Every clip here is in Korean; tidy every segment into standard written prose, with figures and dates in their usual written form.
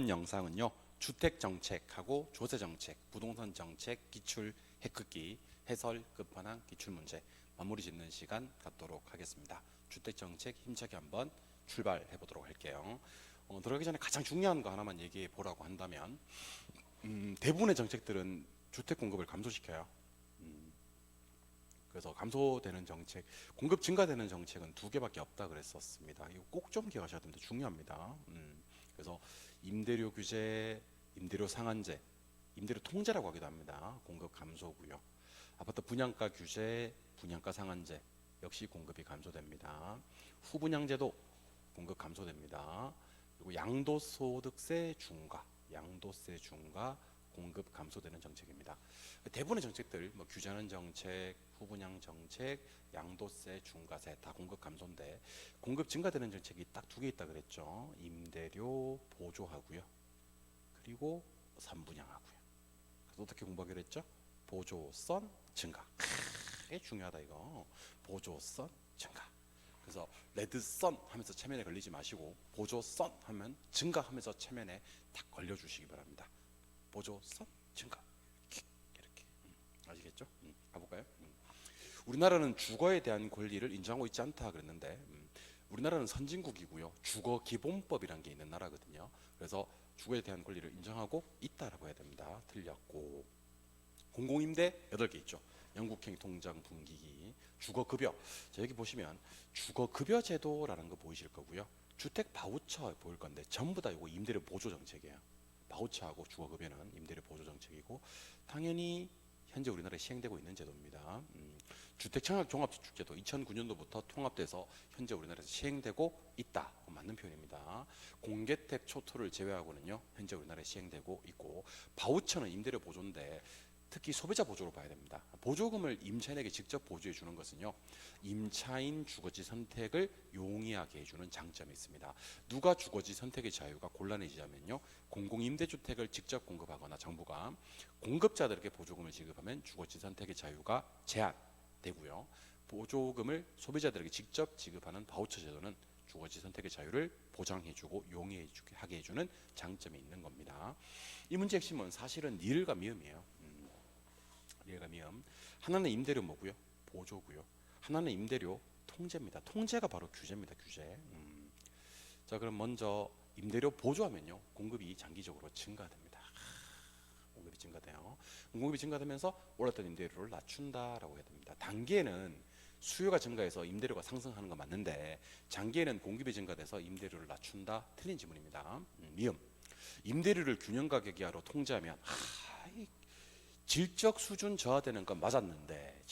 이번 영상은요, 주택정책하고 조세정책, 부동산정책 기출 핵긋기 해설 끝판왕 기출문제 마무리 짓는 시간 갖도록 하겠습니다. 주택정책 힘차게 한번 출발해 보도록 할게요. 들어가기 전에 가장 중요한 거 하나만 얘기해 보라고 한다면 대부분의 정책들은 주택 공급을 감소시켜요. 그래서 감소되는 정책, 공급 증가되는 정책은 두 개밖에 없다 그랬었습니다. 이거 꼭 좀 기억하셔야 됩니다. 중요합니다. 그래서 임대료 규제, 임대료 상한제, 임대료 통제라고 하기도 합니다. 공급 감소고요. 아파트 분양가 규제, 분양가 상한제 역시 공급이 감소됩니다. 후분양제도 공급 감소됩니다. 그리고 양도소득세 중과, 양도세 중과 공급 감소되는 정책입니다. 대부분의 정책들, 뭐 규제하는 정책, 후분양 정책, 양도세, 중과세 다 공급 감소인데 공급 증가되는 정책이 딱 두 개 있다 그랬죠. 임대료 보조하고요. 그리고 3분양하고요. 그래서 어떻게 공부하기로 했죠? 보조선 증가. 이게 중요하다 이거. 보조선 증가. 그래서 레드선 하면서 체면에 걸리지 마시고 보조선 하면 증가하면서 체면에 딱 걸려주시기 바랍니다. 보조선 증가 이렇게 아시겠죠? 가볼까요? 우리나라는 주거에 대한 권리를 인정하고 있지 않다 그랬는데 우리나라는 선진국이고요. 주거 기본법이라는 게 있는 나라거든요. 그래서 주거에 대한 권리를 인정하고 있다라고 해야 됩니다. 틀렸고 공공임대 8개 있죠. 영국행 통장 분기기, 주거급여. 자, 여기 보시면 주거급여 제도라는 거 보이실 거고요. 주택 바우처 보일 건데 전부 다 이거 임대료 보조 정책이에요. 바우처하고 주거급여는 임대료 보조 정책이고 당연히 현재 우리나라에 시행되고 있는 제도입니다. 주택청약종합저축제도 2009년도부터 통합돼서 현재 우리나라에서 시행되고 있다. 맞는 표현입니다. 공개택 초토를 제외하고는요 현재 우리나라에 시행되고 있고 바우처는 임대료 보조인데 특히 소비자 보조로 봐야 됩니다. 보조금을 임차인에게 직접 보조해 주는 것은요 임차인 주거지 선택을 용이하게 해주는 장점이 있습니다. 누가 주거지 선택의 자유가 곤란해지자면요 공공임대주택을 직접 공급하거나 정부가 공급자들에게 보조금을 지급하면 주거지 선택의 자유가 제한되고요 보조금을 소비자들에게 직접 지급하는 바우처 제도는 주거지 선택의 자유를 보장해주고 용이하게 해주는 장점이 있는 겁니다. 이 문제 핵심은 사실은 니을과 미음이에요. 니을과 미음. 하나는 임대료 뭐고요? 보조고요. 하나는 임대료 통제입니다. 통제가 바로 규제입니다. 규제. 자, 그럼 먼저 임대료 보조하면요 공급이 장기적으로 증가됩니다. 공급이 증가돼요. 공급이 증가되면서 올랐던 임대료를 낮춘다라고 해야 됩니다. 단기에는 수요가 증가해서 임대료가 상승하는 거 맞는데 장기에는 공급이 증가돼서 임대료를 낮춘다. 틀린 지문입니다. 미음. 임대료를 균형 가격 이하로 통제하면 질적 수준 저하되는 건 맞았는데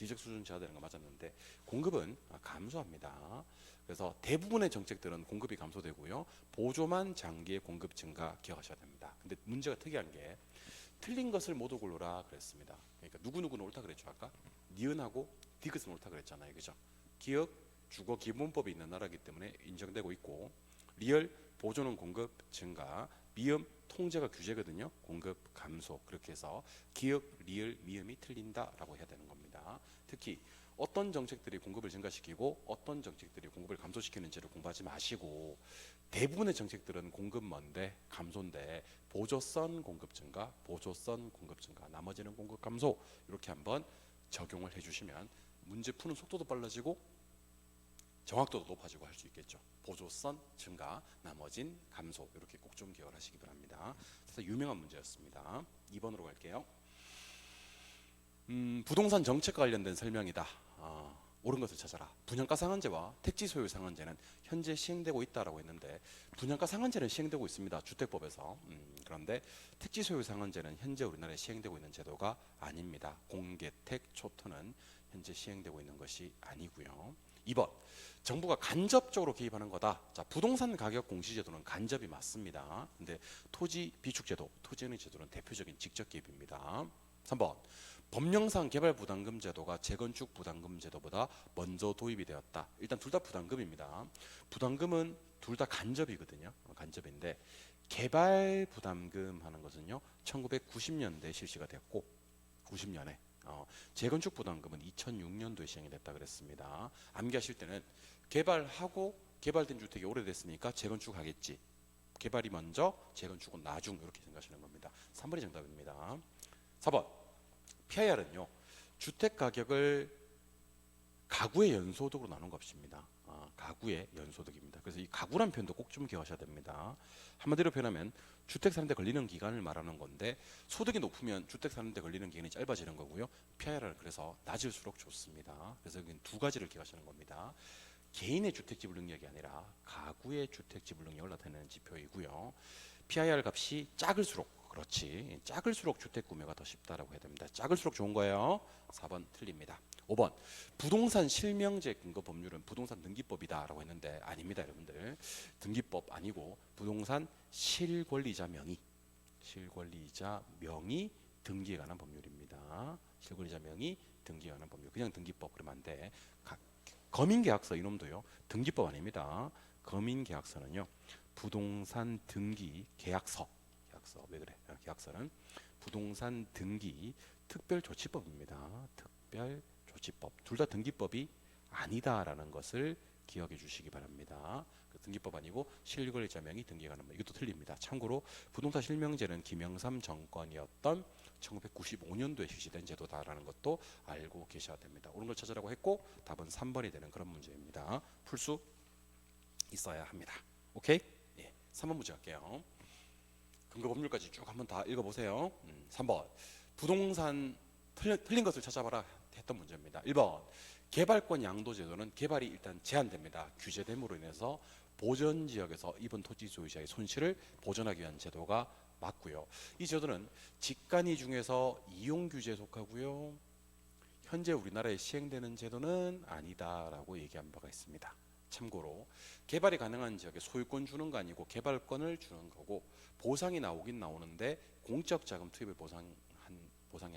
공급은 감소합니다. 그래서 대부분의 정책들은 공급이 감소되고요. 보조만 장기의 공급 증가 기억하셔야 됩니다. 근데 문제가 특이한 게 틀린 것을 모두 고르라 그랬습니다. 그러니까 누구누구는 옳다 그랬죠. 아까 니은하고 디귿은 옳다 그랬잖아요. 그죠? 기업 주거 기본법이 있는 나라이기 때문에 인정되고 있고 리얼 보조는 공급 증가, 미음 통제가 규제거든요. 공급 감소. 그렇게 해서 기역, 리을, 미음이 틀린다라고 해야 되는 겁니다. 특히 어떤 정책들이 공급을 증가시키고 어떤 정책들이 공급을 감소시키는지를 공부하지 마시고 대부분의 정책들은 공급먼데 감소인데 보조선 공급 증가, 보조선 공급 증가, 나머지는 공급 감소 이렇게 한번 적용을 해주시면 문제 푸는 속도도 빨라지고 정확도도 높아지고 할 수 있겠죠. 보조선 증가, 나머진 감소 이렇게 꼭 좀 기억을 하시기 바랍니다. 그래서 유명한 문제였습니다. 2번으로 갈게요. 부동산 정책과 관련된 설명이다. 옳은 것을 찾아라. 분양가 상한제와 택지 소유 상한제는 현재 시행되고 있다라고 했는데 분양가 상한제는 시행되고 있습니다. 주택법에서. 그런데 택지 소유 상한제는 현재 우리나라에 시행되고 있는 제도가 아닙니다. 공개택 초토는 현재 시행되고 있는 것이 아니고요. 2번. 정부가 간접적으로 개입하는 거다. 자, 부동산 가격 공시제도는 간접이 맞습니다. 근데 토지 비축제도, 토지은행 제도는 대표적인 직접 개입입니다. 3번. 법령상 개발 부담금 제도가 재건축 부담금 제도보다 먼저 도입이 되었다. 일단 둘 다 부담금입니다. 부담금은 둘 다 간접이거든요. 간접인데 개발 부담금 하는 것은요 1990년대에 실시가 됐고 90년에 재건축 부담금은 2006년도에 시행이 됐다 그랬습니다. 암기하실 때는 개발하고 개발된 주택이 오래됐으니까 재건축하겠지. 개발이 먼저, 재건 주고 나중 이렇게 생각하시는 겁니다. 3번이 정답입니다. 4번 PIR은요 주택 가격을 가구의 연소득으로 나눈 값입니다. 가구의 연소득입니다. 그래서 이 가구란 표현도 꼭 좀 기억하셔야 됩니다. 한마디로 표현하면 주택 사는데 걸리는 기간을 말하는 건데 소득이 높으면 주택 사는데 걸리는 기간이 짧아지는 거고요. PIR은 그래서 낮을수록 좋습니다. 그래서 여기는 두 가지를 기억하시는 겁니다. 개인의 주택 지불 능력이 아니라 가구의 주택 지불 능력을 나타내는 지표이고요. PIR 값이 작을수록 그렇지 작을수록 주택 구매가 더 쉽다라고 해야 됩니다. 작을수록 좋은 거예요. 4번 틀립니다. 5번 부동산 실명제 근거 법률은 부동산 등기법이다라고 했는데 아닙니다, 여러분들. 등기법 아니고 부동산 실권리자 명의 등기에 관한 법률입니다. 실권리자 명의 등기에 관한 법률. 그냥 등기법 그러면 안 돼. 거민계약서 이놈도요. 등기법 아닙니다. 거민계약서는요. 부동산 등기 계약서 왜 그래? 계약서는 부동산 등기 특별조치법입니다. 특별조치법. 둘 다 등기법이 아니다라는 것을 기억해 주시기 바랍니다. 등기법 아니고 실권리자 명의 등기에 관한 법. 이것도 틀립니다. 참고로 부동산 실명제는 김영삼 정권이었던 1995년도에 실시된 제도다라는 것도 알고 계셔야 됩니다. 옳은 걸 찾으라고 했고 답은 3번이 되는 그런 문제입니다. 풀 수 있어야 합니다. 오케이? 예, 3번 문제 할게요. 근거 법률까지 쭉 한번 다 읽어보세요. 3번 부동산 틀린 것을 찾아봐라 했던 문제입니다. 1번 개발권 양도 제도는 개발이 일단 제한됩니다. 규제됨으로 인해서 보전 지역에서 입은 토지 소유자의 손실을 보전하기 위한 제도가 맞고요. 이 제도는 직간이 중에서 이용 규제에 속하고요. 현재 우리나라에 시행되는 제도는 아니다라고 얘기한 바가 있습니다. 참고로 개발이 가능한 지역에 소유권 주는 거 아니고 개발권을 주는 거고 보상이 나오긴 나오는데 공적 자금 투입을 보상이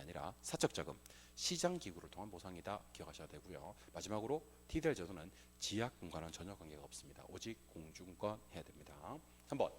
아니라 사적 자금 시장 기구를 통한 보상이다 기억하셔야 되고요. 마지막으로 TDR 제도는 지약금과는 전혀 관계가 없습니다. 오직 공중권 해야 됩니다. 3번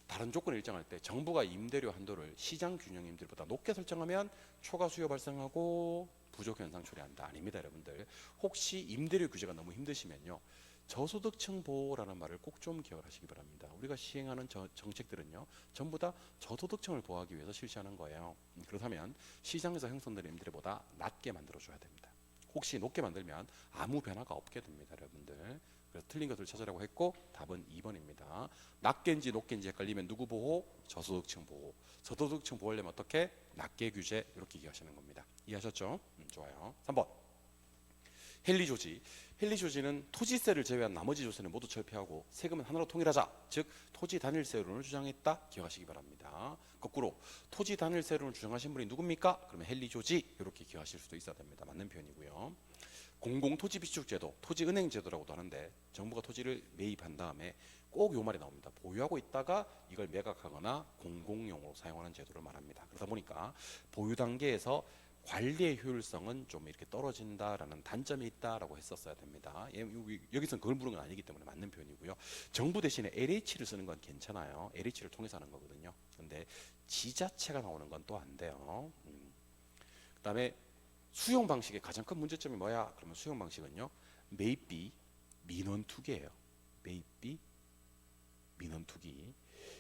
다른 조건을 일정할 때 정부가 임대료 한도를 시장 균형 임대료보다 높게 설정하면 초과 수요 발생하고 부족 현상 초래한다. 아닙니다, 여러분들. 혹시 임대료 규제가 너무 힘드시면요. 저소득층 보호라는 말을 꼭 좀 기억하시기 바랍니다. 우리가 시행하는 정책들은요. 전부 다 저소득층을 보호하기 위해서 실시하는 거예요. 그렇다면 시장에서 형성되는 임대료보다 낮게 만들어줘야 됩니다. 혹시 높게 만들면 아무 변화가 없게 됩니다, 여러분들. 그래서 틀린 것을 찾으라고 했고 답은 2번입니다. 낮게인지 높게인지 헷갈리면 누구 보호? 저소득층 보호. 저소득층 보호하려면 어떻게? 낮게 규제 이렇게 기억하시는 겁니다. 이해하셨죠? 좋아요. 3번 헨리조지는 토지세를 제외한 나머지 조세는 모두 철폐하고 세금은 하나로 통일하자. 즉 토지 단일세론을 주장했다. 기억하시기 바랍니다. 거꾸로 토지 단일세론을 주장하신 분이 누굽니까? 그러면 헨리조지 이렇게 기억하실 수도 있어야 됩니다. 맞는 표현이고요. 공공토지비축제도, 토지은행제도라고도 하는데 정부가 토지를 매입한 다음에 꼭 요 말이 나옵니다. 보유하고 있다가 이걸 매각하거나 공공용으로 사용하는 제도를 말합니다. 그러다 보니까 보유 단계에서 관리의 효율성은 좀 이렇게 떨어진다라는 단점이 있다라고 했었어야 됩니다. 여기서는 그걸 물은 건 아니기 때문에 맞는 표현이고요. 정부 대신에 LH를 쓰는 건 괜찮아요. LH를 통해서 하는 거거든요. 근데 지자체가 나오는 건 또 안 돼요. 그다음에 수용 방식의 가장 큰 문제점이 뭐야? 그러면 수용 방식은요. 매입비 민원 투기예요. 매입비 민원 투기.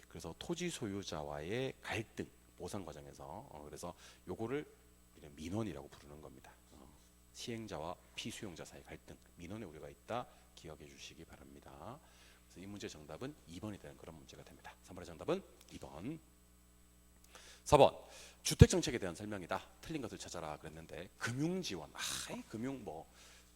그래서 토지 소유자와의 갈등 보상 과정에서 그래서 요거를 민원이라고 부르는 겁니다. 시행자와 피수용자 사이 갈등, 민원의 우려가 있다 기억해 주시기 바랍니다. 그래서 이 문제 정답은 2번이 되는 그런 문제가 됩니다. 3번의 정답은 2번. 4번 주택정책에 대한 설명이다. 틀린 것을 찾아라 그랬는데 금융지원, 금융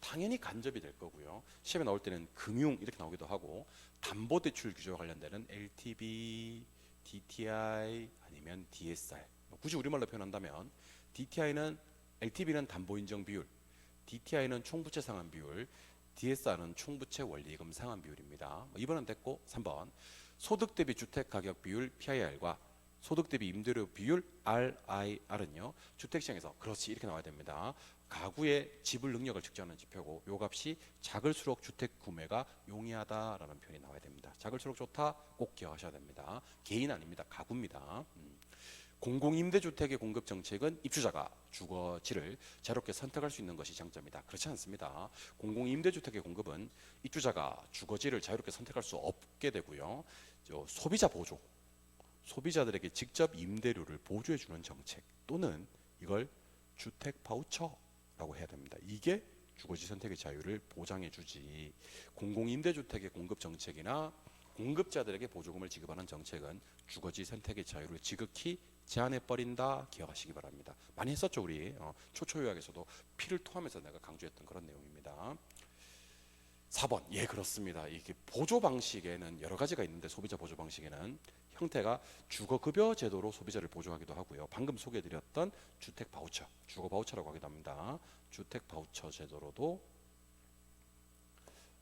당연히 간접이 될 거고요. 시험에 나올 때는 금융 이렇게 나오기도 하고 담보대출 규제와 관련되는 LTV, DTI 아니면 DSR 굳이 우리말로 표현한다면 LTV는 담보인정 비율, DTI는 총부채 상환 비율, DSR은 총부채 원리금 상환 비율입니다. 2번은 됐고 3번 소득 대비 주택 가격 비율 PIR과 소득 대비 임대료 비율 RIR은요. 주택시장에서 그렇지 이렇게 나와야 됩니다. 가구의 지불 능력을 측정하는 지표고 요 값이 작을수록 주택 구매가 용이하다라는 표현이 나와야 됩니다. 작을수록 좋다 꼭 기억하셔야 됩니다. 개인 아닙니다. 가구입니다. 공공임대주택의 공급 정책은 입주자가 주거지를 자유롭게 선택할 수 있는 것이 장점이다. 그렇지 않습니다. 공공임대주택의 공급은 입주자가 주거지를 자유롭게 선택할 수 없게 되고요. 소비자 보조, 소비자들에게 직접 임대료를 보조해 주는 정책 또는 이걸 주택 바우처라고 해야 됩니다. 이게 주거지 선택의 자유를 보장해 주지, 공공임대주택의 공급 정책이나 공급자들에게 보조금을 지급하는 정책은 주거지 선택의 자유를 지극히 제한해 버린다. 기억하시기 바랍니다. 많이 했었죠 우리 초초요약에서도 피를 토하면서 내가 강조했던 그런 내용입니다. 4번, 예 그렇습니다. 이게 보조 방식에는 여러 가지가 있는데 소비자 보조 방식에는 형태가 주거급여 제도로 소비자를 보조하기도 하고요. 방금 소개해드렸던 주택 바우처, 주거 바우처라고 하기도 합니다. 주택 바우처 제도로도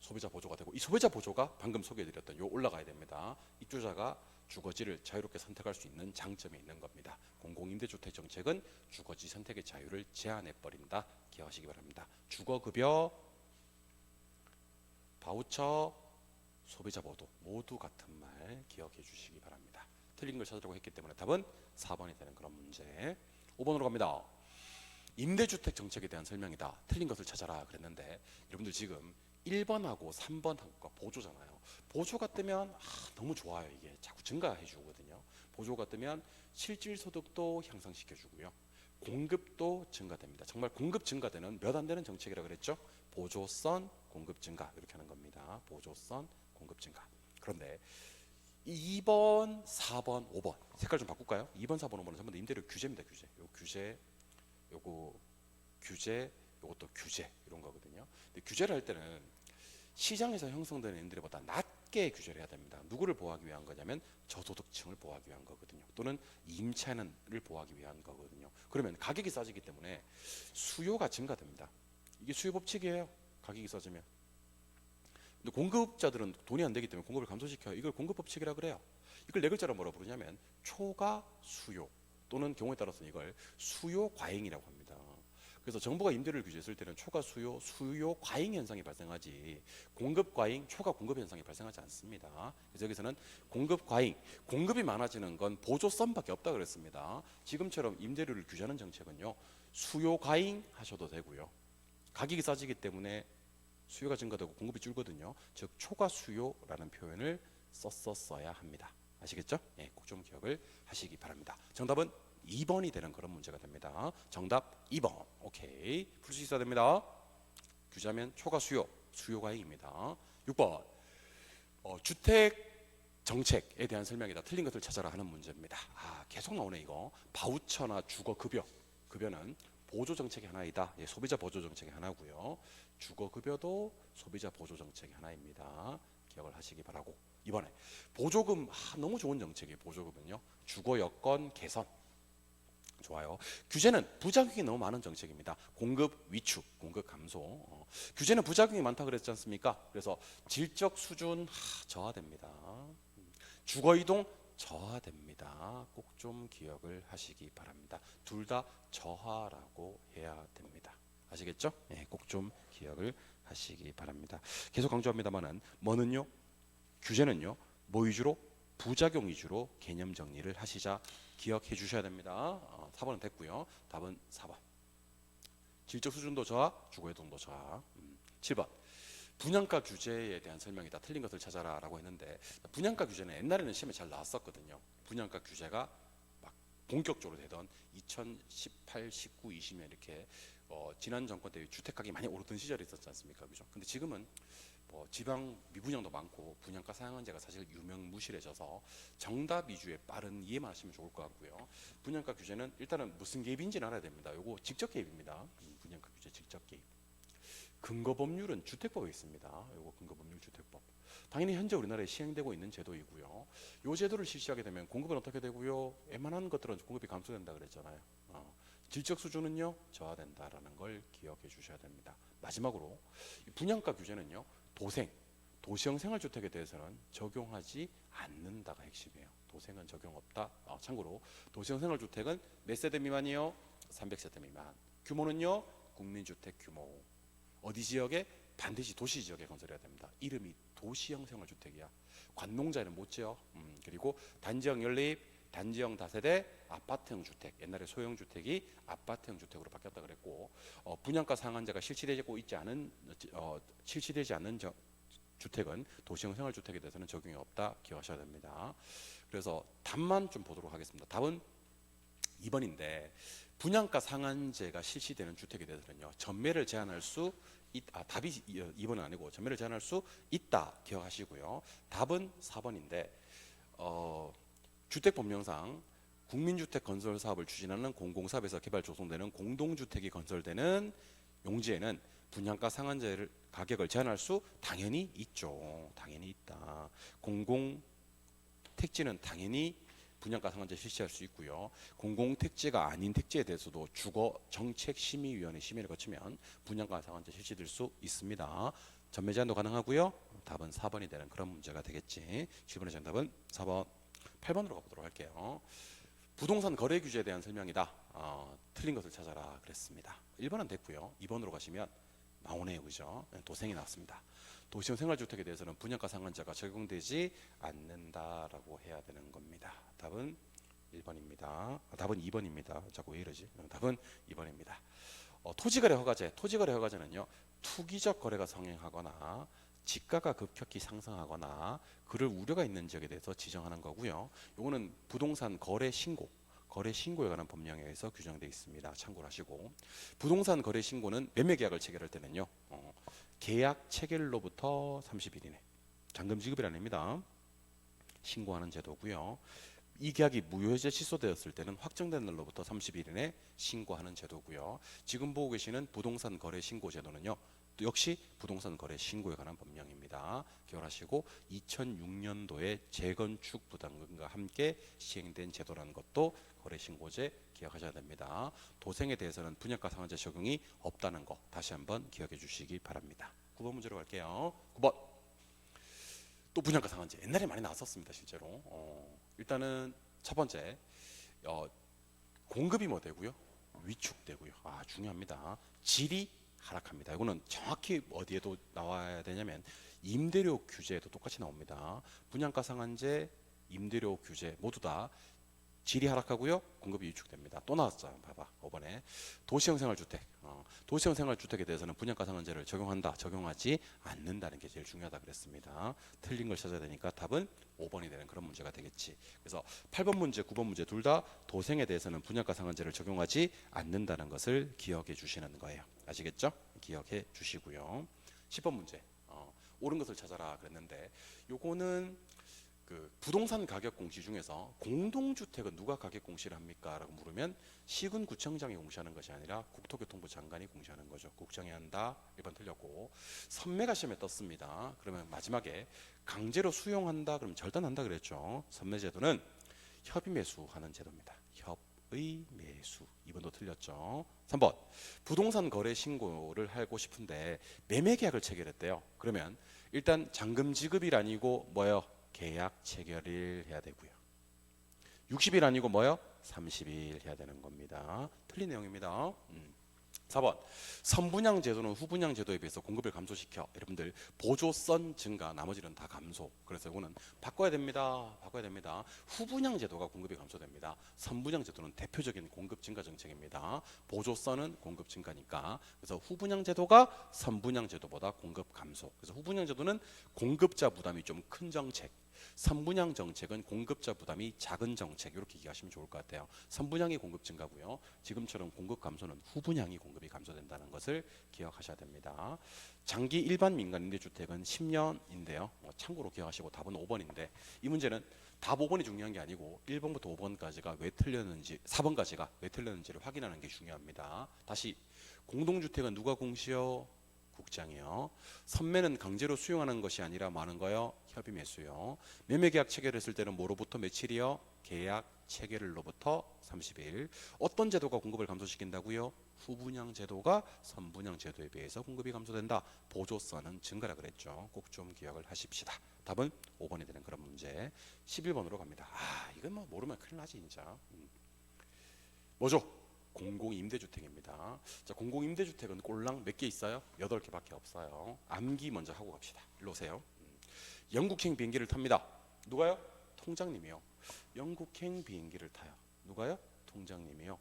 소비자 보조가 되고, 이 소비자 보조가 방금 소개해드렸던 요 올라가야 됩니다. 입주자가 주거지를 자유롭게 선택할 수 있는 장점이 있는 겁니다. 공공임대주택 정책은 주거지 선택의 자유를 제한해 버린다. 기억하시기 바랍니다. 주거급여, 바우처, 소비자 보도 모두 같은 말 기억해 주시기 바랍니다. 틀린 걸 찾으라고 했기 때문에 답은 4번이 되는 그런 문제. 5번으로 갑니다. 임대주택 정책에 대한 설명이다. 틀린 것을 찾아라 그랬는데 여러분들 지금 1번하고 3번하고가 보조잖아요. 보조가 뜨면 너무 좋아요. 이게 자꾸 증가해 주거든요. 보조가 뜨면 실질소득도 향상시켜 주고요. 공급도 증가됩니다. 정말 공급 증가되는 몇 안 되는 정책이라 그랬죠. 보조선 공급 증가 이렇게 하는 겁니다. 보조선 공급 증가. 그런데 2번, 4번, 5번 색깔 좀 바꿀까요? 2번, 4번, 5번은 전부 다 임대료 규제입니다. 규제. 요 규제, 요거 규제, 요것도 규제 이런 거거든요. 근데 규제를 할 때는 시장에서 형성되는 임대료보다 낮게 규제를 해야 됩니다. 누구를 보호하기 위한 거냐면 저소득층을 보호하기 위한 거거든요. 또는 임차인을 보호하기 위한 거거든요. 그러면 가격이 싸지기 때문에 수요가 증가됩니다. 이게 수요 법칙이에요. 가격이 싸지면. 근데 공급자들은 돈이 안 되기 때문에 공급을 감소시켜요. 이걸 공급 법칙이라 그래요. 이걸 네 글자로 뭐라 부르냐면 초과 수요 또는 경우에 따라서는 이걸 수요 과잉이라고 합니다. 그래서 정부가 임대료를 규제했을 때는 초과 수요, 수요 과잉 현상이 발생하지 공급 과잉, 초과 공급 현상이 발생하지 않습니다. 그래서 여기서는 공급 과잉, 공급이 많아지는 건 보조선밖에 없다 그랬습니다. 지금처럼 임대료를 규제하는 정책은요, 수요 과잉 하셔도 되고요. 가격이 싸지기 때문에 수요가 증가되고 공급이 줄거든요. 즉 초과 수요라는 표현을 썼어야 합니다. 아시겠죠? 예, 꼭 좀 기억을 하시기 바랍니다. 정답은 2번이 되는 그런 문제가 됩니다. 정답 2번. 오케이. 풀 수 있어야 됩니다. 규제하면 초과 수요, 수요 과잉입니다. 6번. 주택 정책에 대한 설명이다. 틀린 것을 찾아라 하는 문제입니다. 계속 나오네 이거. 바우처나 주거 급여. 급여는 보조 정책의 하나이다. 예, 소비자 보조 정책의 하나고요. 주거 급여도 소비자 보조 정책의 하나입니다. 기억을 하시기 바라고. 이번에 보조금, 너무 좋은 정책이에요. 보조금은요. 주거 여건 개선. 좋아요. 규제는 부작용이 너무 많은 정책입니다. 공급 위축, 공급 감소. 규제는 부작용이 많다 그랬지 않습니까? 그래서 질적 수준 저하됩니다. 주거 이동 저하됩니다. 꼭 좀 기억을 하시기 바랍니다. 둘 다 저하라고 해야 됩니다. 아시겠죠? 네, 꼭 좀 기억을 하시기 바랍니다. 계속 강조합니다만은 뭐는요? 규제는요. 뭐 위주로? 부작용 위주로 개념 정리를 하시자 기억해 주셔야 됩니다. 4번은 됐고요. 답은 4번. 질적 수준도 저하, 주거이동도 저하. 7번. 분양가 규제에 대한 설명이다. 틀린 것을 찾아라 라고 했는데 분양가 규제는 옛날에는 시험에 잘 나왔었거든요. 분양가 규제가 막 본격적으로 되던 2018, 19, 20년 이렇게 지난 정권 때 주택가격이 많이 오르던 시절이 있었지 않습니까? 그죠? 근데 지금은 지방 미분양도 많고 분양가 상한제가 사실 유명무실해져서 정답 위주의 빠른 이해만 하시면 좋을 것 같고요. 분양가 규제는 일단은 무슨 개입인지는 알아야 됩니다. 요거 직접 개입입니다. 분양가 규제 직접 개입. 근거 법률은 주택법에 있습니다. 요거 근거 법률 주택법. 당연히 현재 우리나라에 시행되고 있는 제도이고요. 요 제도를 실시하게 되면 공급은 어떻게 되고요? 웬만한 것들은 공급이 감소된다 그랬잖아요. 질적 수준은요 저하된다라는 걸 기억해 주셔야 됩니다. 마지막으로 분양가 규제는요 도시형 생활주택에 대해서는 적용하지 않는다가 핵심이에요. 도생은 적용 없다. 참고로 도시형 생활주택은 몇 세대 미만이요? 300세대 미만. 규모는요 국민주택 규모. 어디 지역에? 반드시 도시 지역에 건설해야 됩니다. 이름이 도시형 생활주택이야. 관농자에는 못 지어. 그리고 단지형 연립, 단지형 다세대, 아파트형 주택. 옛날에 소형 주택이 아파트형 주택으로 바뀌었다 그랬고 분양가 상한제가 실시되지 않은 주택은 도시형 생활주택에 대해서는 적용이 없다 기억하셔야 됩니다. 그래서 답만 좀 보도록 하겠습니다. 답은 2번인데 분양가 상한제가 실시되는 주택에 대해서는요 전매를 제한할 수 답이 2번은 아니고 전매를 제한할 수 있다 기억하시고요. 답은 4번인데 주택법령상 국민주택 건설 사업을 추진하는 공공사업에서 개발 조성되는 공동주택이 건설되는 용지에는 분양가 상한제를 가격을 제한할 수 당연히 있죠. 당연히 있다. 공공 택지는 당연히 분양가 상한제 실시할 수 있고요. 공공 택지가 아닌 택지에 대해서도 주거정책심의위원회 심의를 거치면 분양가 상한제 실시될 수 있습니다. 전매 제한도 가능하고요. 답은 4번이 되는 그런 문제가 되겠지. 7번의 정답은 4번. 8번으로 가보도록 할게요. 부동산 거래 규제에 대한 설명이다. 틀린 것을 찾아라 그랬습니다. 1번은 됐고요. 2번으로 가시면 나오네요. 그죠? 도생이 나왔습니다. 도시형 생활주택에 대해서는 분양가 상한제가 적용되지 않는다라고 해야 되는 겁니다. 답은 1번입니다. 답은 2번입니다. 자꾸 왜 이러지? 답은 2번입니다. 토지거래 허가제. 토지거래 허가제는요. 투기적 거래가 성행하거나 지가가 급격히 상승하거나 그럴 우려가 있는 지역에 대해서 지정하는 거고요. 이거는 부동산 거래 신고, 거래 신고에 관한 법령에 의해서 규정되어 있습니다. 참고를 하시고 부동산 거래 신고는 매매 계약을 체결할 때는요. 계약 체결로부터 30일 이내 잔금 지급이 아닙니다. 신고하는 제도고요. 이 계약이 무효해제 취소되었을 때는 확정된 날로부터 30일 이내 신고하는 제도고요. 지금 보고 계시는 부동산 거래 신고 제도는요. 또 역시 부동산 거래 신고에 관한 법령입니다. 기억하시고 2006년도에 재건축 부담금과 함께 시행된 제도라는 것도 거래 신고제 기억하셔야 됩니다. 도생에 대해서는 분양가 상한제 적용이 없다는 거 다시 한번 기억해 주시기 바랍니다. 9번 문제로 갈게요. 9번. 또 분양가 상한제 옛날에 많이 나왔었습니다. 실제로. 일단은 첫 번째 공급이 뭐 되고요? 위축되고요. 중요합니다. 질이 하락합니다. 이거는 정확히 어디에도 나와야 되냐면 임대료 규제에도 똑같이 나옵니다. 분양가 상한제, 임대료 규제 모두 다 질이 하락하고요. 공급이 위축됩니다. 또 나왔어요. 봐봐. 5번에 도시형 생활주택. 도시형 생활주택에 대해서는 분양가 상한제를 적용한다, 적용하지 않는다는 게 제일 중요하다 그랬습니다. 틀린 걸 찾아야 되니까 답은 5번이 되는 그런 문제가 되겠지. 그래서 8번 문제, 9번 문제 둘 다 도생에 대해서는 분양가 상한제를 적용하지 않는다는 것을 기억해 주시는 거예요. 아시겠죠? 기억해 주시고요. 10번 문제. 옳은 것을 찾아라 그랬는데 요거는 그 부동산 가격 공시 중에서 공동주택은 누가 가격 공시를 합니까? 라고 물으면 시군구청장이 공시하는 것이 아니라 국토교통부 장관이 공시하는 거죠. 국정이 한다. 1번 틀렸고 선매가 시험에 떴습니다. 그러면 마지막에 강제로 수용한다. 그러면 절단한다 그랬죠. 선매제도는 협의매수하는 제도입니다. 협의매수. 2번도 틀렸죠. 3번 부동산 거래 신고를 하고 싶은데 매매계약을 체결했대요. 그러면 일단 잔금 지급일 아니고 뭐요? 계약 체결일 해야 되고요. 60일 아니고 뭐요? 30일 해야 되는 겁니다. 틀린 내용입니다. 4번 선분양 제도는 후분양 제도에 비해서 공급을 감소시켜 여러분들 보조선 증가 나머지는 다 감소. 그래서 이거는 바꿔야 됩니다. 바꿔야 됩니다. 후분양 제도가 공급이 감소됩니다. 선분양 제도는 대표적인 공급 증가 정책입니다. 보조선은 공급 증가니까 그래서 후분양 제도가 선분양 제도보다 공급 감소. 그래서 후분양 제도는 공급자 부담이 좀 큰 정책, 선분양 정책은 공급자 부담이 작은 정책 이렇게 이해하시면 좋을 것 같아요. 선분양이 공급 증가고요. 지금처럼 공급 감소는 후분양이 공급이 감소된다는 것을 기억하셔야 됩니다. 장기 일반 민간 임대주택은 10년인데요. 참고로 기억하시고 답은 5번인데 이 문제는 답 5번이 중요한 게 아니고 1번부터 5번까지가 왜 틀렸는지 4번까지가 왜 틀렸는지를 확인하는 게 중요합니다. 다시 공동주택은 누가 공시요? 국장이요. 선매는 강제로 수용하는 것이 아니라 많은 거요. 협의 매수요. 매매 계약 체결했을 때는 뭐로부터 며칠이요? 계약 체결일로부터 30일. 어떤 제도가 공급을 감소시킨다고요? 후분양 제도가 선분양 제도에 비해서 공급이 감소된다. 보조선은 증가라 그랬죠. 꼭 좀 기억을 하십시다. 답은 5번이 되는 그런 문제. 11번으로 갑니다. 이건 뭐 모르면 큰일 나지 진짜. 뭐죠? 공공임대주택입니다. 자, 공공임대주택은 꼴랑 몇 개 있어요? 8개밖에 없어요. 암기 먼저 하고 갑시다. 일로 오세요. 영국행 비행기를 탑니다. 누가요? 통장님이요. 영국행 비행기를 타요. 누가요? 통장님이요.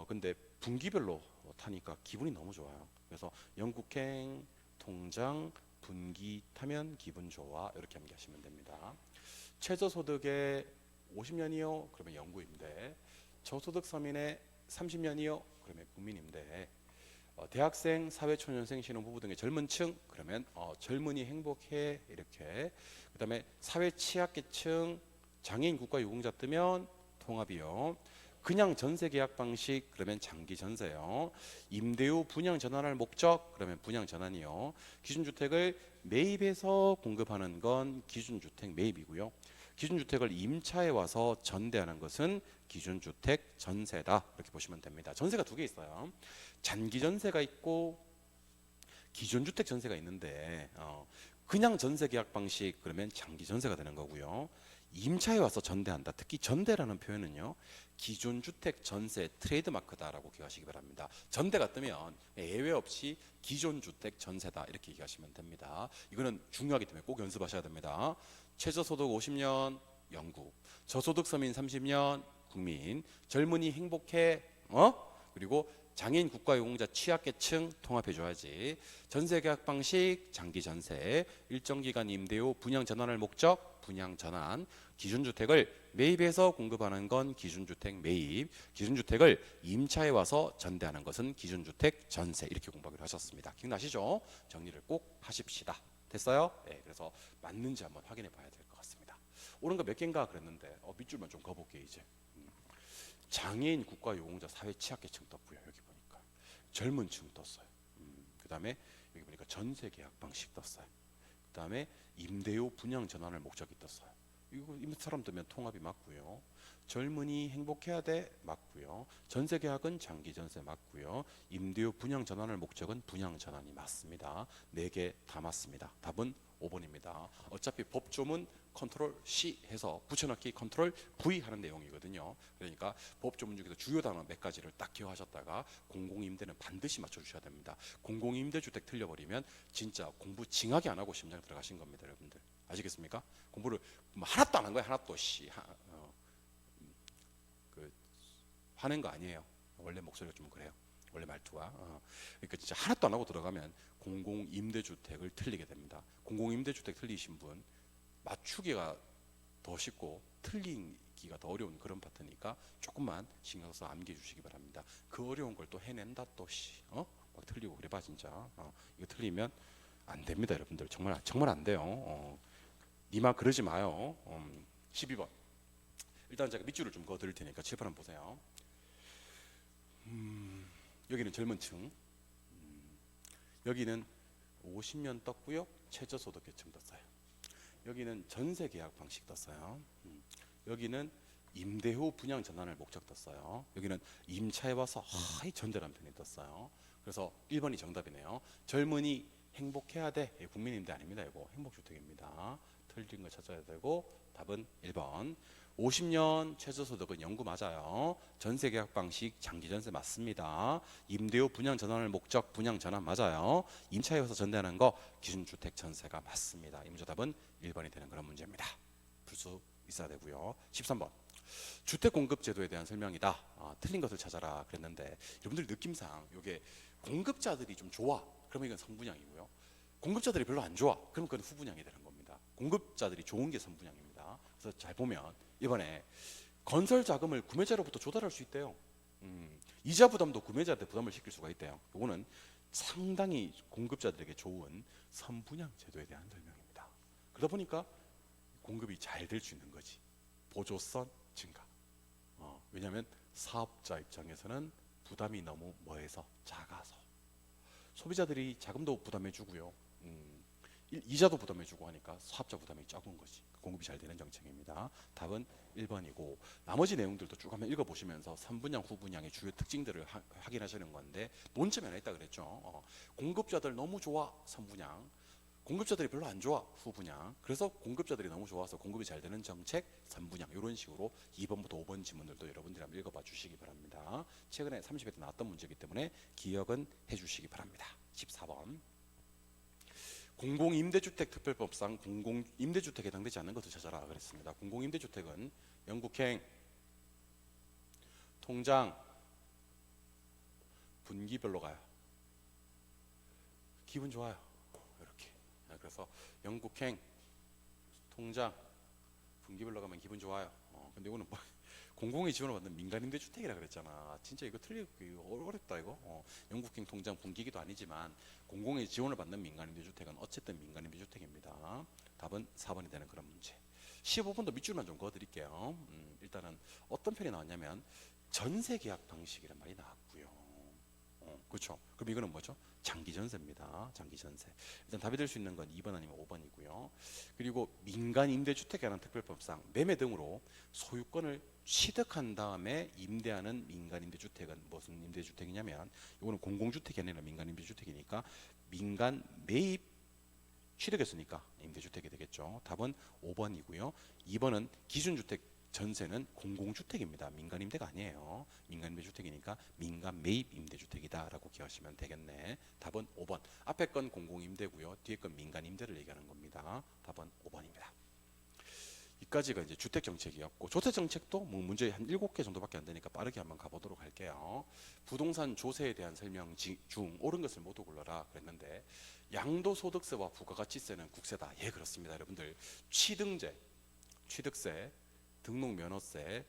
근데 분기별로 타니까 기분이 너무 좋아요. 그래서 영국행 통장 분기 타면 기분 좋아 이렇게 암기하시면 됩니다. 최저소득의 50년이요? 그러면 영구임대. 저소득 서민의 30년이요? 그러면 국민임대. 대학생, 사회초년생, 신혼부부 등의 젊은 층 그러면 젊은이 행복해 이렇게. 그다음에 사회 취약계층, 장애인 국가유공자 뜨면 통합이요. 그냥 전세 계약 방식 그러면 장기 전세요. 임대 후 분양 전환할 목적 그러면 분양 전환이요. 기준주택을 매입해서 공급하는 건 기준주택 매입이고요. 기준주택을 임차해 와서 전대하는 것은 기준주택 전세다 이렇게 보시면 됩니다. 전세가 두 개 있어요. 장기 전세가 있고 기준주택 전세가 있는데 그냥 전세 계약 방식 그러면 장기 전세가 되는 거고요. 임차에 와서 전대한다. 특히 전대라는 표현은요. 기존주택 전세 트레이드마크다라고 기억하시기 바랍니다. 전대가 뜨면 예외 없이 기존주택 전세다 이렇게 얘기하시면 됩니다. 이거는 중요하기 때문에 꼭 연습하셔야 됩니다. 최저소득 50년 영구, 저소득 서민 30년 국민, 젊은이 행복해 그리고 장애인 국가유공자 취약계층 통합해줘야지. 전세계약 방식 장기 전세, 일정 기간 임대 후 분양 전환을 목적 분양 전환, 기준주택을 매입해서 공급하는 건 기준주택 매입, 기준주택을 임차해 와서 전대하는 것은 기준주택 전세 이렇게 공부하기로 하셨습니다. 기억나시죠? 정리를 꼭 하십시다. 됐어요? 네, 그래서 맞는지 한번 확인해 봐야 될 것 같습니다. 옳은 거 몇 개인가 그랬는데 밑줄만 좀 가볼게요 이제. 장애인 국가유공자 사회 취약계층 떴고요. 여기 보니까 젊은 층 떴어요. 그 다음에 여기 보니까 전세 계약 방식 떴어요. 그 다음에 임대 후 분양 전환을 목적이 떴어요. 이거 사람 뜨면 통합이 맞고요. 젊은이 행복해야 돼 맞고요. 전세 계약은 장기 전세 맞고요. 임대 후 분양 전환을 목적은 분양 전환이 맞습니다. 4개 다 맞습니다. 답은 5번입니다. 어차피 법조문 컨트롤 C 해서 붙여넣기 컨트롤 V 하는 내용이거든요. 그러니까 법조문 중에서 주요 단어 몇 가지를 딱 기억하셨다가 공공임대는 반드시 맞춰주셔야 됩니다. 공공임대주택 틀려버리면 진짜 공부 징하게 안 하고 심장 들어가신 겁니다, 여러분들. 아시겠습니까? 공부를 하나도 안 한 거예요. 하나도 화낸 거 아니에요. 원래 목소리가 좀 그래요. 원래 말투가. 그러니까 진짜 하나도 안 하고 들어가면 공공임대주택을 틀리게 됩니다. 공공임대주택 틀리신 분 맞추기가 더 쉽고 틀리기가 더 어려운 그런 파트니까 조금만 신경 써서 암기해 주시기 바랍니다. 그 어려운 걸 또 해낸다 또 막 틀리고 그래봐 진짜. 이거 틀리면 안 됩니다, 여러분들. 정말 안 돼요. 니마 그러지 마요. 12번. 일단 제가 밑줄을 좀 그어 드릴 테니까 칠판 한번 보세요. 여기는 젊은 층. 여기는 50년 떴고요. 최저소득 계층 떴어요. 여기는 전세 계약 방식 떴어요. 여기는 임대 후 분양 전환을 목적 떴어요. 여기는 임차에 와서 전대라는 편이 떴어요. 그래서 1번이 정답이네요. 젊은이 행복해야 돼. 국민임대 아닙니다. 이거 행복주택입니다. 틀린 거 찾아야 되고 답은 1번. 50년 최저소득은 영구 맞아요. 전세 계약 방식 장기 전세 맞습니다. 임대 후 분양 전환을 목적 분양 전환 맞아요. 임차에 와서 전대하는 거 기준주택 전세가 맞습니다. 이 문제 답은 1번이 되는 그런 문제입니다. 풀 수 있어야 되고요. 13번. 주택공급제도에 대한 설명이다. 틀린 것을 찾아라 그랬는데 여러분들 느낌상 이게 공급자들이 좀 좋아. 그러면 이건 선분양이고요. 공급자들이 별로 안 좋아. 그럼 그건 후분양이 되는 겁니다. 공급자들이 좋은 게 선분양입니다. 그래서 잘 보면 이번에 건설 자금을 구매자로부터 조달할 수 있대요. 이자 부담도 구매자한테 부담을 시킬 수가 있대요. 이거는 상당히 공급자들에게 좋은 선분양 제도에 대한 설명입니다. 그러다 보니까 공급이 잘 될 수 있는 거지. 보조선 증가. 왜냐하면 사업자 입장에서는 부담이 너무 뭐해서 작아서 소비자들이 자금도 부담해주고요. 이자도 부담해주고 하니까 사업자 부담이 적은 거지. 공급이 잘 되는 정책입니다. 답은 1번이고 나머지 내용들도 쭉 한번 읽어보시면서 선분양, 후분양의 주요 특징들을 확인하시는 건데 논점이 하나 있다 그랬죠. 공급자들 너무 좋아, 선분양. 공급자들이 별로 안 좋아, 후분양. 그래서 공급자들이 너무 좋아서 공급이 잘 되는 정책, 선분양. 이런 식으로 2번부터 5번 지문들도 여러분들이 한번 읽어봐 주시기 바랍니다. 최근에 30회 때 나왔던 문제이기 때문에 기억은 해주시기 바랍니다. 14번. 공공임대주택 특별법상 공공임대주택에 해당되지 않는 것을 찾아라 그랬습니다. 공공임대주택은 영국행, 통장, 분기별로 가요. 기분 좋아요. 이렇게 그래서 영국행 통장 분기별로 가면 기분 좋아요. 근데 이거는 뭐 공공이 지원을 받는 민간임대주택이라 그랬잖아. 진짜 이거 어렵다 이거. 영국행 통장 분기기도 아니지만 공공이 지원을 받는 민간임대주택은 어쨌든 민간임대주택입니다. 답은 4번이 되는 그런 문제. 15번도 밑줄만 좀 그어드릴게요. 일단은 어떤 편이 나왔냐면 전세계약 방식이란 말이 나왔고요. 그렇죠. 그럼 이거는 뭐죠? 장기전세입니다. 장기전세. 일단 답이 될 수 있는 건 2번 아니면 5번이고요. 그리고 민간임대주택이라는 특별법상 매매 등으로 소유권을 취득한 다음에 임대하는 민간임대주택은 무슨 임대주택이냐면 이거는 공공주택이 아니라 민간임대주택이니까 민간 매입 취득했으니까 임대주택이 되겠죠. 답은 5번이고요. 2번은 기준주택 전세는 공공주택입니다. 민간임대가 아니에요. 민간임대주택이니까 민간 매입 임대주택이다라고 기억하시면 되겠네. 답은 5번. 앞에 건 공공임대고요. 뒤에 건 민간임대를 얘기하는 겁니다. 답은 5번입니다. 이까지가 이제 주택정책이었고 조세정책도 뭐 문제 한 7개 정도밖에 안 되니까 빠르게 한번 가보도록 할게요. 부동산 조세에 대한 설명 중 옳은 것을 모두 골라라 그랬는데 양도소득세와 부가가치세는 국세다. 예, 그렇습니다. 여러분들 취등재, 취득세, 등록면허세,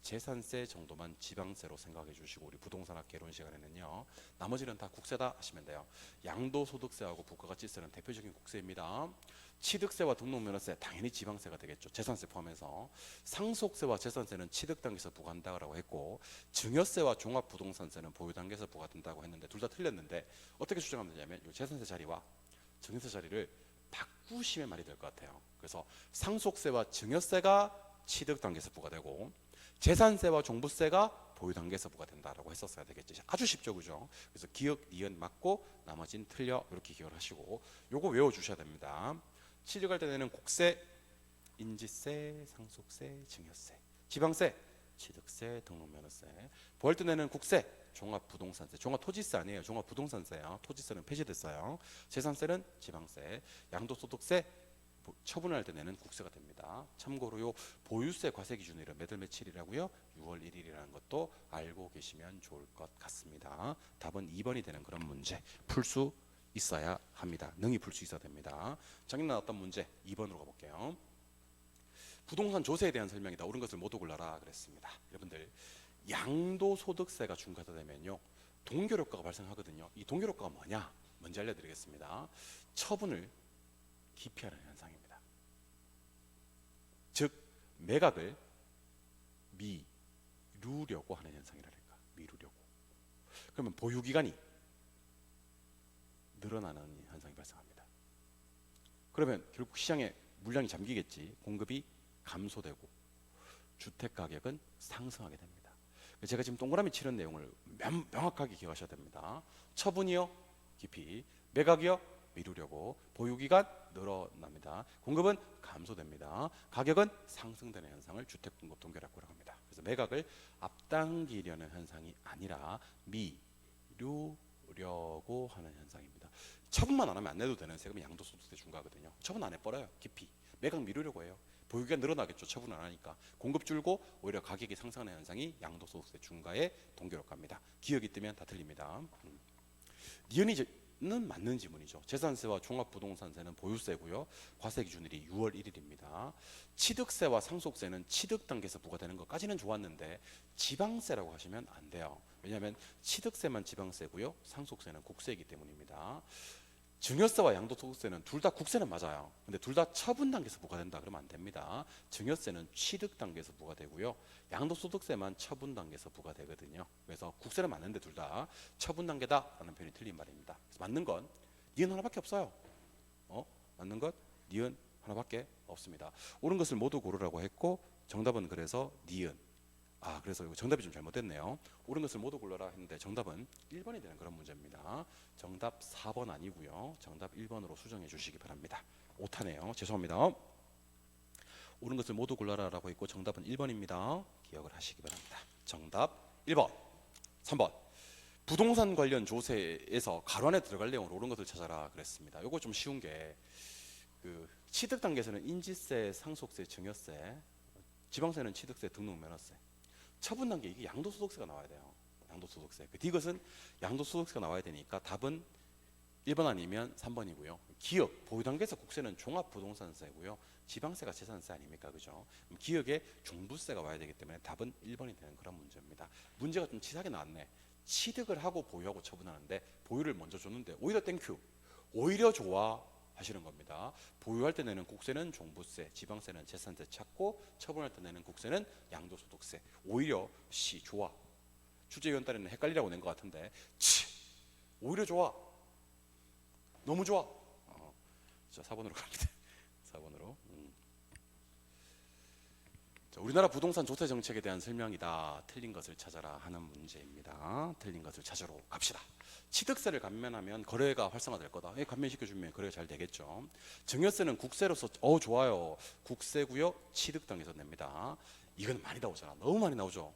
재산세 정도만 지방세로 생각해 주시고 우리 부동산학 개론 시간에는요. 나머지는 다 국세다 하시면 돼요. 양도소득세하고 부가가치세는 대표적인 국세입니다. 취득세와 등록면허세 당연히 지방세가 되겠죠. 재산세 포함해서. 상속세와 재산세는 취득 단계에서 부과한다고 했고 증여세와 종합부동산세는 보유 단계에서 부과된다고 했는데 둘 다 틀렸는데 어떻게 추정하면 되냐면 이 재산세 자리와 증여세 자리를 바꾸시면 말이 될 것 같아요. 그래서 상속세와 증여세가 취득 단계에서 부과되고 재산세와 종부세가 보유 단계에서 부과된다라고 했었어야 되겠지. 아주 쉽죠, 그죠? 그래서 기억, 니은 맞고 나머지는 틀려 이렇게 기억을 하시고 요거 외워주셔야 됩니다. 취득할 때 내는 국세, 인지세, 상속세, 증여세, 지방세, 취득세, 등록면허세. 보할 때 내는 국세, 종합부동산세, 종합토지세 아니에요. 종합부동산세요. 토지세는 폐지됐어요. 재산세는 지방세, 양도소득세 처분할 때 내는 국세가 됩니다. 참고로요 보유세 과세 기준일은 몇 월 며칠이라고요? 6월 1일이라는 것도 알고 계시면 좋을 것 같습니다. 답은 2번이 되는 그런 문제 풀 수 있어야 합니다. 능히 풀 수 있어야 됩니다. 작년 나왔던 문제 2번으로 가볼게요. 부동산 조세에 대한 설명이다. 옳은 것을 모두 골라라 그랬습니다. 여러분들 양도소득세가 중과되면요 동결효과가 발생하거든요. 이 동결효과가 뭐냐? 먼저 알려드리겠습니다. 처분을 기피하는 현상입니다. 즉 매각을 미루려고 하는 현상이라니까. 미루려고. 그러면 보유기간이 늘어나는 현상이 발생합니다. 그러면 결국 시장에 물량이 잠기겠지. 공급이 감소되고 주택가격은 상승하게 됩니다. 제가 지금 동그라미 치는 내용을 명확하게 기억하셔야 됩니다. 처분이요 기피, 매각이요 미루려고, 보유기간 늘어납니다. 공급은 감소됩니다. 가격은 상승되는 현상을 주택공급 동결효과라고 합니다. 그래서 매각을 앞당기려는 현상이 아니라 미루려고 하는 현상입니다. 처분만 안 하면 안 내도 되는 세금이 양도소득세 중과거든요. 처분 안 해버려요. 깊이. 매각 미루려고 해요. 보유기간 늘어나겠죠. 처분 안 하니까. 공급 줄고 오히려 가격이 상승하는 현상이 양도소득세 중과의 동결효과입니다. 기억이 뜨면 다 틀립니다. 니은이는 맞는 지문이죠. 재산세와 종합부동산세는 보유세고요. 과세 기준일이 6월 1일입니다. 취득세와 상속세는 취득 단계에서 부과되는 것까지는 좋았는데 지방세라고 하시면 안 돼요. 왜냐하면 취득세만 지방세고요. 상속세는 국세이기 때문입니다. 증여세와 양도소득세는 둘 다 국세는 맞아요. 근데 둘 다 처분 단계에서 부과된다 그러면 안 됩니다. 증여세는 취득 단계에서 부과되고요. 양도소득세만 처분 단계에서 부과되거든요. 그래서 국세는 맞는데 둘 다 처분 단계다라는 표현이 틀린 말입니다. 그래서 맞는 건 니은 하나밖에 없어요. 맞는 것 니은 하나밖에 없습니다. 옳은 것을 모두 고르라고 했고 정답은 그래서 니은. 그래서 이거 정답이 좀 잘못됐네요. 옳은 것을 모두 골라라 했는데 정답은 1번이 되는 그런 문제입니다. 정답 4번 아니고요. 정답 1번으로 수정해 주시기 바랍니다. 오타네요. 죄송합니다. 옳은 것을 모두 골라라라고 했고 정답은 1번입니다. 기억을 하시기 바랍니다. 정답 1번. 3번. 부동산 관련 조세에서 가로 안에 들어갈 내용으로 옳은 것을 찾아라 그랬습니다. 이거 좀 쉬운 게 취득 단계에서는 인지세, 상속세, 증여세, 지방세는 취득세, 등록면허세. 처분 단계 이게 양도소득세가 나와야 돼요. 양도소득세. 이것은 양도소득세가 나와야 되니까 답은 1번 아니면 3번이고요. 기업 보유 단계에서 국세는 종합부동산세고요. 지방세가 재산세 아닙니까? 그죠? 기업에 종부세가 와야 되기 때문에 답은 1번이 되는 그런 문제입니다. 문제가 좀 치사하게 나왔네. 취득을 하고 보유하고 처분하는데 보유를 먼저 줬는데 오히려 땡큐. 오히려 좋아 하시는 겁니다. 보유할 때 내는 국세는 종부세, 지방세는 재산세 찾고 처분할 때 내는 국세는 양도소득세. 오히려 씨 좋아. 주재위원 딸에는 헷갈리라고 낸 것 같은데 오히려 좋아. 너무 좋아. 자, 4번으로 갑니다. 4번으로. 자, 우리나라 부동산 조세 정책에 대한 설명이다. 틀린 것을 찾아라 하는 문제입니다. 틀린 것을 찾으러 갑시다. 취득세를 감면하면 거래가 활성화될 거다. 감면시켜주면 거래가 잘 되겠죠. 증여세는 국세로서 좋아요. 국세고요. 취득 단계에서 냅니다. 이건 많이 나오잖아. 너무 많이 나오죠.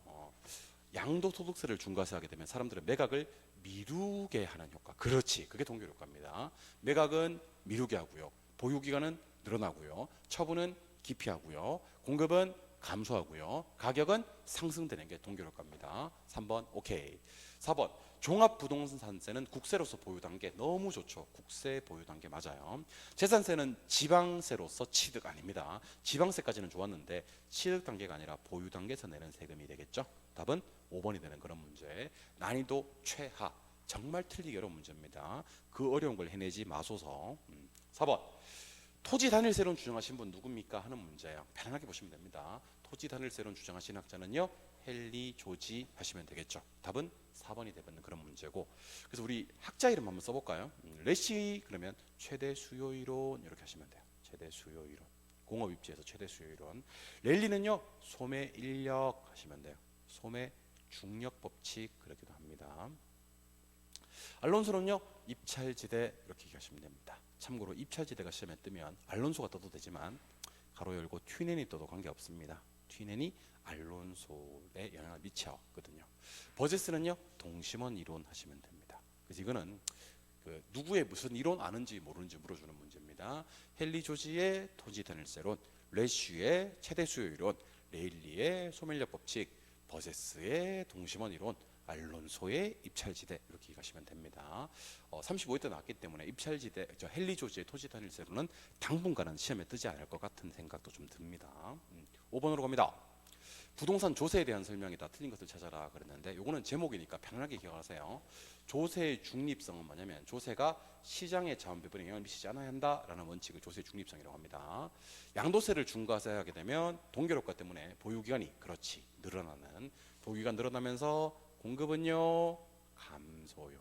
양도소득세를 중과세하게 되면 사람들은 매각을 미루게 하는 효과. 그렇지. 그게 동결 효과입니다. 매각은 미루게 하고요. 보유기간은 늘어나고요. 처분은 기피하고요. 공급은 감소하고요. 가격은 상승되는 게 동결 효과입니다. 3번 오케이. 4번 종합부동산세는 국세로서 보유 단계 너무 좋죠. 국세 보유 단계 맞아요. 재산세는 지방세로서 취득 아닙니다. 지방세까지는 좋았는데 취득 단계가 아니라 보유 단계에서 내는 세금이 되겠죠. 답은 5번이 되는 그런 문제. 난이도 최하. 정말 틀리기 어려운 문제입니다. 그 어려운 걸 해내지 마소서. 4번 토지 단일세론 주장하신 분 누굽니까 하는 문제예요. 편안하게 보시면 됩니다. 토지 단일세론 주장하신 학자는요 헨리 조지 하시면 되겠죠. 답은 4번이 되는 그런 문제고. 그래서 우리 학자 이름 한번 써볼까요? 레시 그러면 최대 수요 이론 이렇게 하시면 돼요. 최대 수요 이론. 공업 입지에서 최대 수요 이론. 랠리는요 소매 인력 하시면 돼요. 소매 중력 법칙 그렇기도 합니다. 알론소는요 입찰지대 이렇게 얘기하시면 됩니다. 참고로 입찰지대가 시험에 뜨면 알론소가 떠도 되지만 가로 열고 튜넨이 떠도 관계없습니다. 튜넨이 알론소에 영향을 미쳐거든요. 버제스는요 동심원 이론 하시면 됩니다. 그래서 이거는 누구의 무슨 이론 아는지 모르는지 물어주는 문제입니다. 헨리 조지의 토지 단일세론, 레슈의 최대 수요 이론, 레일리의 소멸력 법칙, 버제스의 동심원 이론, 알론소의 입찰지대 이렇게 가시면 됩니다. 35회 때 나왔기 때문에 입찰지대, 헨리 조지의 토지 단일세론은 당분간은 시험에 뜨지 않을 것 같은 생각도 좀 듭니다. 5번으로 갑니다. 부동산 조세에 대한 설명이다. 틀린 것을 찾아라 그랬는데 요거는 제목이니까 편안하게 기억하세요. 조세의 중립성은 뭐냐면 조세가 시장의 자원 배분에 영향을 미치지 않아야 한다라는 원칙을 조세의 중립성이라고 합니다. 양도세를 중과세하게 되면 동결 효과 때문에 보유기간이 그렇지 늘어나는 보유기간 늘어나면서 공급은요 감소요.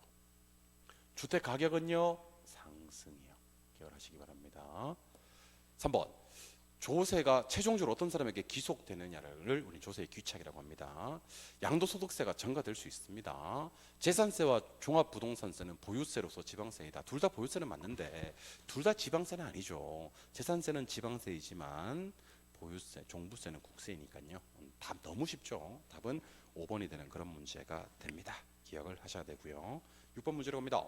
주택 가격은요 상승이요. 기억하시기 바랍니다. 3번 조세가 최종적으로 어떤 사람에게 기속되느냐를 우리 조세의 귀착이라고 합니다. 양도소득세가 전가될 수 있습니다. 재산세와 종합부동산세는 보유세로서 지방세이다. 둘 다 보유세는 맞는데 둘 다 지방세는 아니죠. 재산세는 지방세이지만 보유세, 종부세는 국세이니까요. 답 너무 쉽죠. 답은 5번이 되는 그런 문제가 됩니다. 기억을 하셔야 되고요. 6번 문제로 갑니다.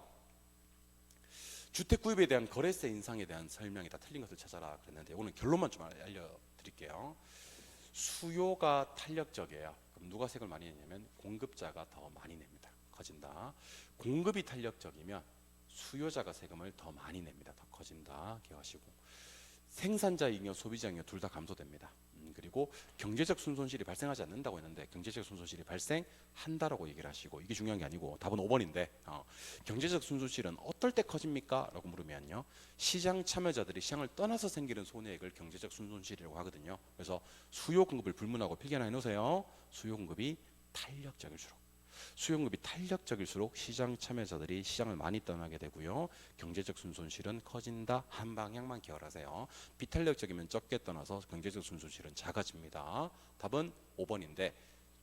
주택 구입에 대한 거래세 인상에 대한 설명이다. 틀린 것을 찾아라 그랬는데 오늘 결론만 좀 알려드릴게요. 수요가 탄력적이에요. 그럼 누가 세금을 많이 내냐면 공급자가 더 많이 냅니다. 커진다. 공급이 탄력적이면 수요자가 세금을 더 많이 냅니다. 더 커진다. 기억하시고 생산자 잉여 소비자 잉여 둘 다 감소됩니다. 그리고 경제적 순손실이 발생하지 않는다고 했는데 경제적 순손실이 발생한다라고 얘기를 하시고 이게 중요한 게 아니고 답은 5번인데 경제적 순손실은 어떨 때 커집니까? 라고 물으면요 시장 참여자들이 시장을 떠나서 생기는 손해액을 경제적 순손실이라고 하거든요. 그래서 수요 공급을 불문하고 필기하나 해놓으세요. 수요 공급이 탄력적일수록 수요공급이 탄력적일수록 시장 참여자들이 시장을 많이 떠나게 되고요. 경제적 순손실은 커진다. 한 방향만 기억하세요. 비탄력적이면 적게 떠나서 경제적 순손실은 작아집니다. 답은 5번인데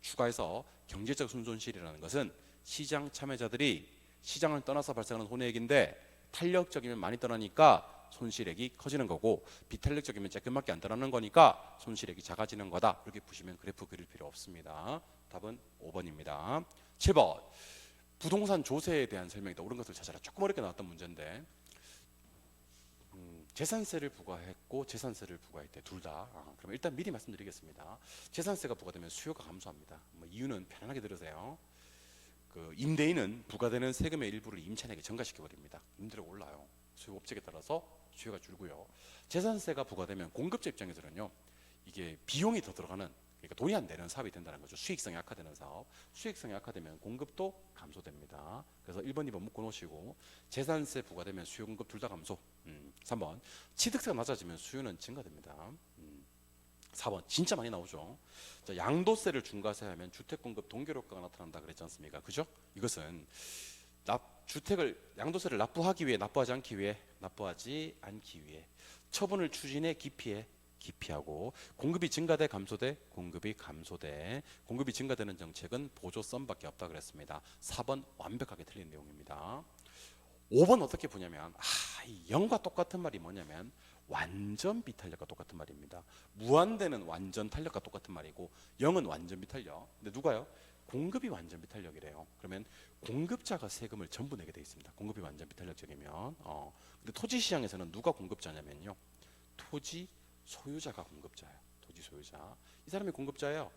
추가해서 경제적 순손실이라는 것은 시장 참여자들이 시장을 떠나서 발생하는 손해액인데 탄력적이면 많이 떠나니까 손실액이 커지는 거고 비탄력적이면 조금밖에 안 떠나는 거니까 손실액이 작아지는 거다. 이렇게 보시면 그래프 그릴 필요 없습니다. 답은 5번입니다. 7번 부동산 조세에 대한 설명이다. 옳은 것을 찾아라. 조금 어렵게 나왔던 문제인데 재산세를 부과했고 재산세를 부과했대. 둘 다. 그럼 일단 미리 말씀드리겠습니다. 재산세가 부과되면 수요가 감소합니다. 이유는 편안하게 들으세요. 그 임대인은 부과되는 세금의 일부를 임차인에게 전가시켜 버립니다. 임대료가 올라요. 수요 업적에 따라서 수요가 줄고요. 재산세가 부과되면 공급자 입장에서는요, 이게 비용이 더 들어가는, 그러니까 돈이 안 되는 사업이 된다는 거죠. 수익성이 악화되는 사업. 수익성이 악화되면 공급도 감소됩니다. 그래서 1번, 2번 묶어 놓으시고, 재산세 부과되면 수요 공급 둘 다 감소. 3번, 취득세가 낮아지면 수요는 증가됩니다. 4번 진짜 많이 나오죠. 자, 양도세를 중과세하면 주택 공급 동결 효과가 나타난다 그랬지 않습니까? 그죠? 이것은 주택을 양도세를 납부하기 위해, 납부하지 않기 위해 처분을 추진해 기피하고, 공급이 증가돼 감소돼, 공급이 증가되는 정책은 보조 썸밖에 없다 그랬습니다. 4번 완벽하게 틀린 내용입니다. 5번 어떻게 보냐면, 이 0과 똑같은 말이 뭐냐면 완전 비탄력과 똑같은 말입니다. 무한대는 완전 탄력과 똑같은 말이고 0은 완전 비탄력. 근데 누가요? 공급이 완전 비탄력이래요. 그러면 공급자가 세금을 전부 내게 돼 있습니다. 공급이 완전 비탄력적이면. 근데 토지 시장에서는 누가 공급자냐면요, 토지 소유자가 공급자예요. 토지 소유자. 이 사람이 공급자예요.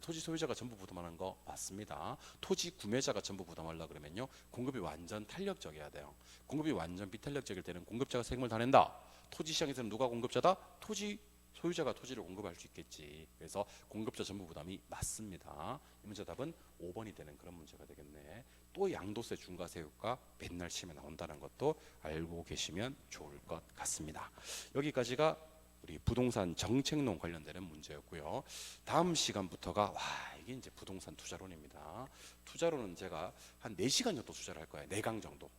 토지 소유자가 전부 부담하는 거 맞습니다. 토지 구매자가 전부 부담하려 그러면요, 공급이 완전 탄력적이어야 돼요. 공급이 완전 비탄력적일 때는 공급자가 세금을 다 낸다. 토지 시장에서는 누가 공급자다? 토지 소유자가 토지를 공급할 수 있겠지. 그래서 공급자 전부 부담이 맞습니다. 이 문제 답은 5번이 되는 그런 문제가 되겠네. 또 양도세 중과세 효과 맨날 시험에 나온다는 것도 알고 계시면 좋을 것 같습니다. 여기까지가 우리 부동산 정책론 관련되는 문제였고요. 다음 시간부터가 이게 이제 부동산 투자론입니다. 투자론은 제가 한 4시간 정도 투자를 할 거예요. 4강 정도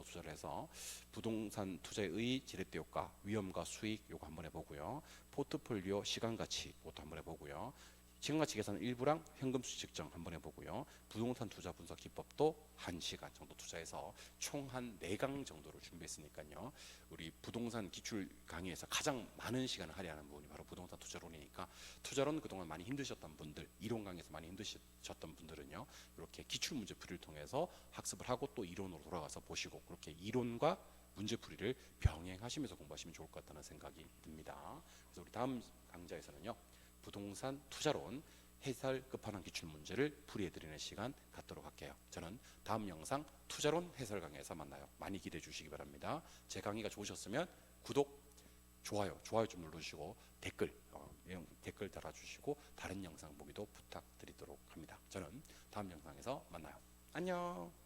투자를 해서 부동산 투자의 지렛대 효과, 위험과 수익 요거 한번 해보고요. 포트폴리오 시간 가치 이것도 한번 해보고요. 시간가치 계산 일부랑 현금 수익 측정 한번 해보고요. 부동산 투자 분석 기법도 1시간 정도 투자해서 총 한 4강 정도를 준비했으니까요. 우리 부동산 기출 강의에서 가장 많은 시간을 할애하는 부분이 바로 부동산 투자론이니까, 투자론 그동안 많이 힘드셨던 분들, 이론 강의에서 많이 힘드셨던 분들은요, 이렇게 기출 문제풀이를 통해서 학습을 하고 또 이론으로 돌아가서 보시고, 그렇게 이론과 문제풀이를 병행하시면서 공부하시면 좋을 것 같다는 생각이 듭니다. 그래서 우리 다음 강좌에서는요, 부동산 투자론 해설 끝판왕 기출 문제를 풀이해드리는 시간 갖도록 할게요. 저는 다음 영상 투자론 해설 강의에서 만나요. 많이 기대해 주시기 바랍니다. 제 강의가 좋으셨으면 구독, 좋아요 좀 눌러주시고 댓글 달아주시고 다른 영상 보기도 부탁드리도록 합니다. 저는 다음 영상에서 만나요. 안녕.